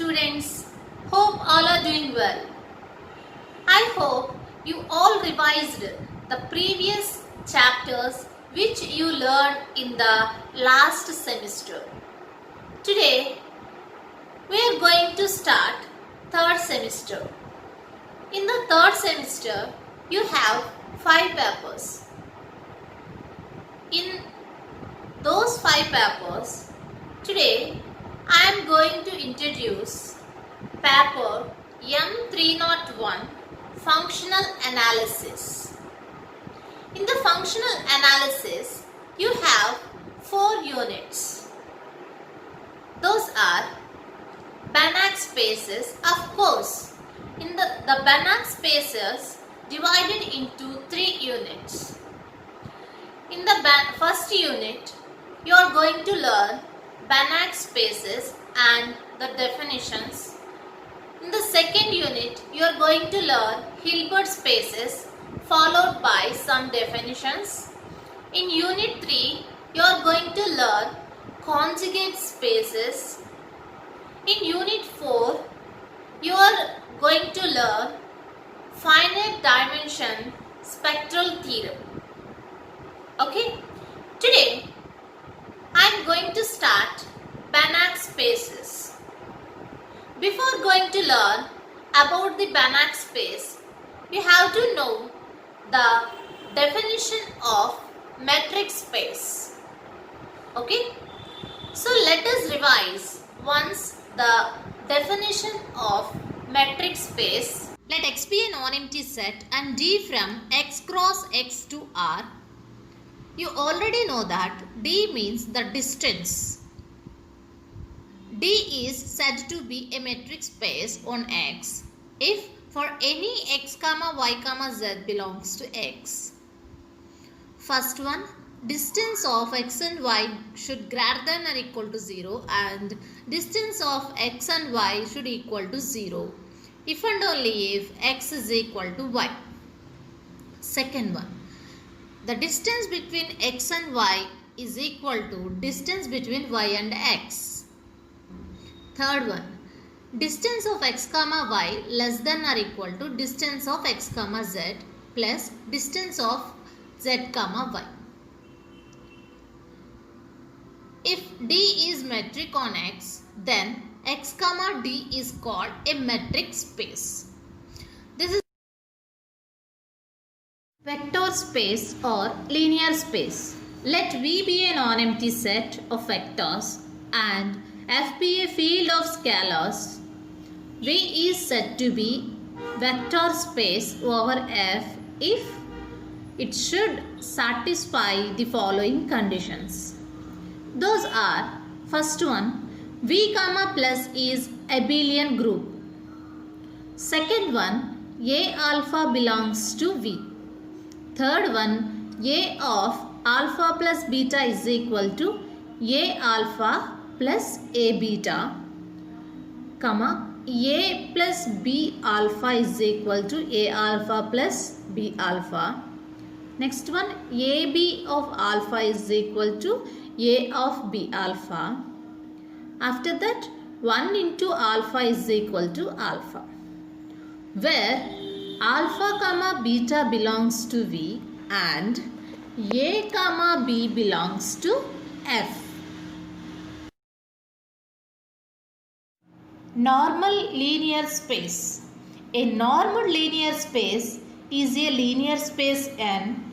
students. Hope all are doing well. I hope you all revised the previous chapters which you learned in the last semester. Today we are going to start third semester. In the third semester you have 5 papers. In those 5 papers, today I am going to introduce paper M301 Functional Analysis. In the functional analysis, you have 4 units. Those are Banach spaces. Of course, in the Banach spaces divided into 3 units. In the first unit, you are going to learn Banach spaces and the definitions. In the second unit, you are going to learn Hilbert spaces followed by some definitions. In unit 3, you are going to learn conjugate spaces. In unit 4, you are going to learn finite dimension spectral theorem. Okay, today I am going to start Banach spaces. Before going to learn about the Banach space, you have to know the definition of metric space. Okay, so let us revise once the definition of metric space. Let X be a non-empty set and D from X cross X to R. You already know that D means the distance. D is said to be a metric space on X if for any x comma y comma z belongs to X. First one, distance of x and y should greater than or equal to 0 and distance of x and y should equal to 0 if and only if x is equal to y. Second one, the distance between x and y is equal to distance between y and x. Third one, distance of x comma y less than or equal to distance of x comma z plus distance of z comma y. If D is metric on X, then X comma D is called a metric space. This is vector space or linear space. Let V be a non-empty set of vectors and F be a field of scalars. V is said to be vector space over F if it should satisfy the following conditions. Those are, first one, V comma plus is abelian group. Second one, A alpha belongs to V. Third one, A of alpha plus beta is equal to A alpha plus A beta, comma, A plus B alpha is equal to A alpha plus B alpha. Next one, AB of alpha is equal to A of B alpha. After that, 1 into alpha is equal to alpha, where alpha comma beta belongs to V and A comma B belongs to F. Normal linear space. A normal linear space is a linear space N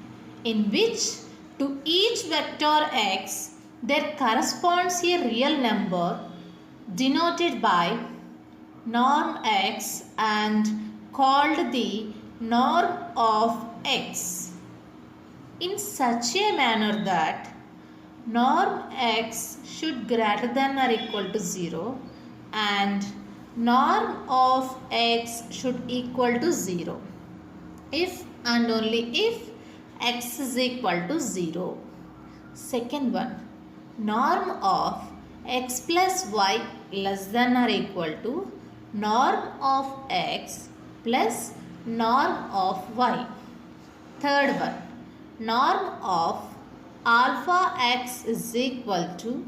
in which to each vector x there corresponds a real number denoted by norm x and called the norm of x in such a manner that norm x should greater than or equal to 0 and norm of x should equal to 0 if and only if x is equal to 0. Second one, norm of x plus y less than or equal to norm of x plus norm of y. Third one, norm of alpha x is equal to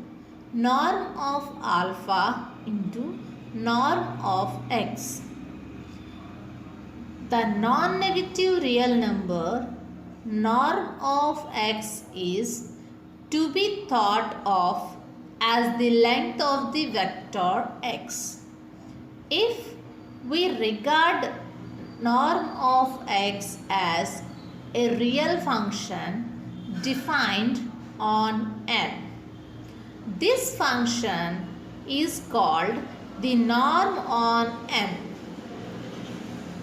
norm of alpha into norm of x. The non-negative real number norm of x is to be thought of as the length of the vector x. If we regard norm of x as a real function defined on n, this function is called the norm on n.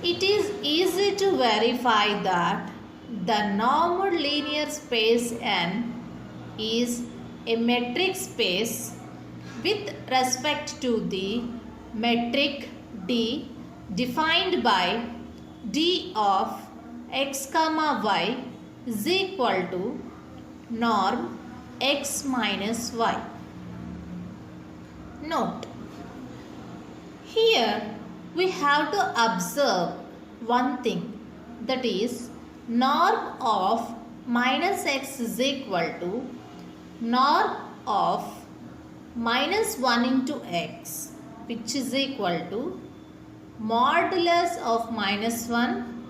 It is easy to verify that the normal linear space n is a metric space with respect to the metric d defined by d of x comma y is equal to norm x minus y. Note, here we have to observe one thing, that is norm of minus x is equal to norm of minus 1 into x, which is equal to modulus of minus 1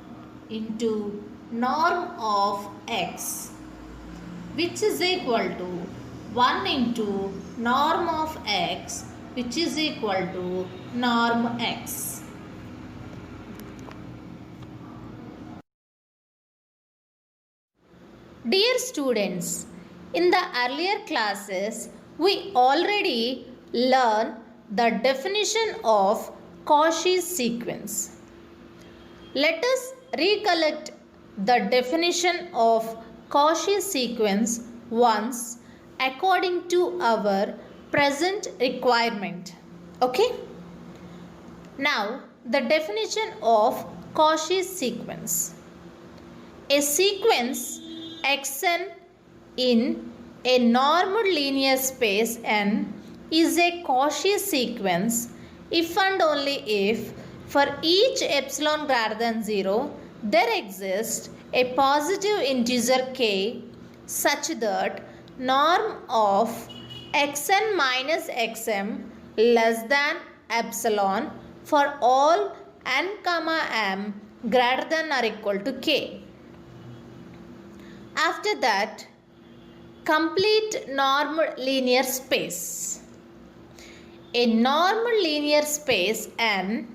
into norm of x, which is equal to 1 into norm of x, which is equal to norm x. Dear students, in the earlier classes, we already learned the definition of Cauchy's sequence. Let us recollect the definition of Cauchy's sequence once according to our present requirement. Okay? Now, the definition of Cauchy's sequence. A sequence xn in a normal linear space n is a Cauchy sequence if and only if for each epsilon greater than 0 there exists a positive integer k such that norm of xn minus xm less than epsilon for all n comma m greater than or equal to k. After that, complete normal linear space. A normal linear space n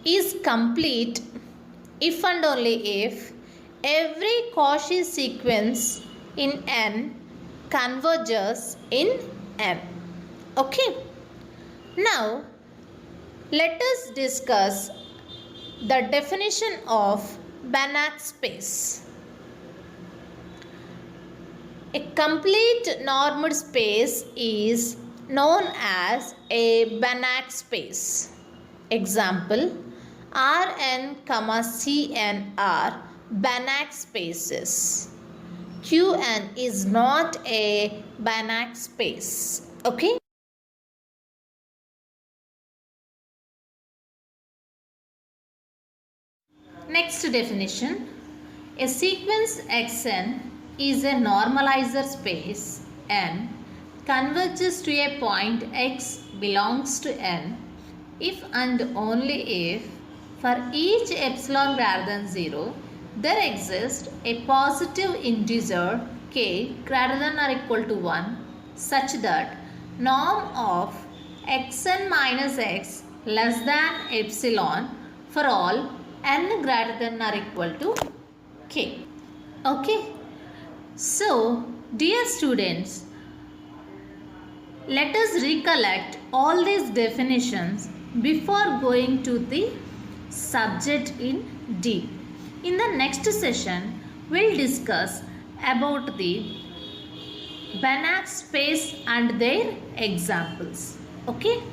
is complete if and only if every Cauchy sequence in n converges in n. Okay. Now, let us discuss the definition of Banach space. A complete normal space is known as a Banach space. Example, Rn, Cn are Banach spaces. Qn is not a Banach space. Okay? Next definition. A sequence Xn is a normalizer space n converges to a point x belongs to n if and only if for each epsilon greater than 0 there exists a positive integer k greater than or equal to 1 such that norm of xn minus x less than epsilon for all n greater than or equal to k. Okay. So, dear students, let us recollect all these definitions before going to the subject in deep. In the next session, we will discuss about the Banach space and their examples. Okay?